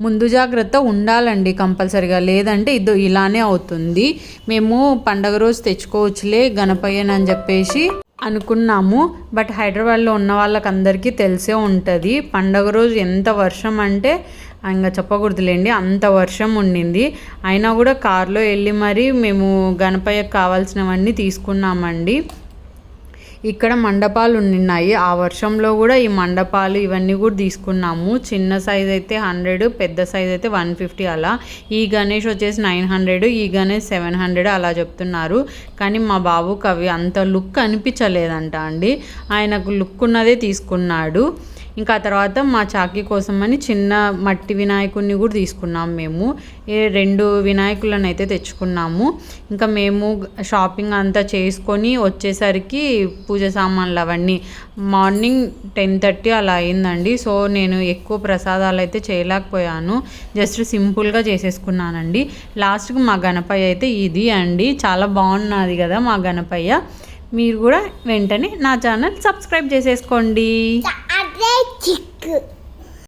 ముందు జాగ్రత్త ఉండాలండి కంపల్సరిగా, లేదంటే ఇలానే అవుతుంది. మేము పండగ రోజు తెచ్చుకోవచ్చులే గణపయ్యనని చెప్పేసి అనుకున్నాము. బట్ హైదరాబాద్లో ఉన్న వాళ్ళకి అందరికీ తెలిసే ఉంటుంది పండగ రోజు ఎంత వర్షం అంటే ఇంకా చెప్పకూడదులేండి, అంత వర్షం ఉండింది. అయినా కూడా కారులో వెళ్ళి మరి మేము గణపయ్యకు కావాల్సినవన్నీ తీసుకున్నామండి. ఇక్కడ మండపాలు ఉన్నాయి, ఆ వర్షంలో కూడా ఈ మండపాలు ఇవన్నీ కూడా తీసుకున్నాము. చిన్న సైజ్ అయితే 100, పెద్ద సైజ్ అయితే 150 అలా. ఈ గణేష్ వచ్చేసి 900, ఈ గణేష్ 700 అలా చెప్తున్నారు. కానీ మా బాబుకి అవి అంత లుక్ అనిపించలేదంట అండి, ఆయనకు లుక్ ఉన్నదే తీసుకున్నాడు. ఇంకా తర్వాత మా చాకీ కోసమని చిన్న మట్టి వినాయకుడిని కూడా తీసుకున్నాం. మేము 2 వినాయకులను అయితే తెచ్చుకున్నాము. ఇంకా మేము షాపింగ్ అంతా చేసుకొని వచ్చేసరికి పూజ సామాన్లు అవన్నీ మార్నింగ్ 10:30 అలా అయిందండి. సో నేను ఎక్కువ ప్రసాదాలు అయితే చేయలేకపోయాను, జస్ట్ సింపుల్గా చేసేసుకున్నానండి. లాస్ట్కి మా గణపయ్య అయితే ఇది అండి, చాలా బాగున్నది కదా మా గణపయ్య. మీరు కూడా వెంటనే నా ఛానల్ సబ్స్క్రైబ్ చేసేసుకోండి.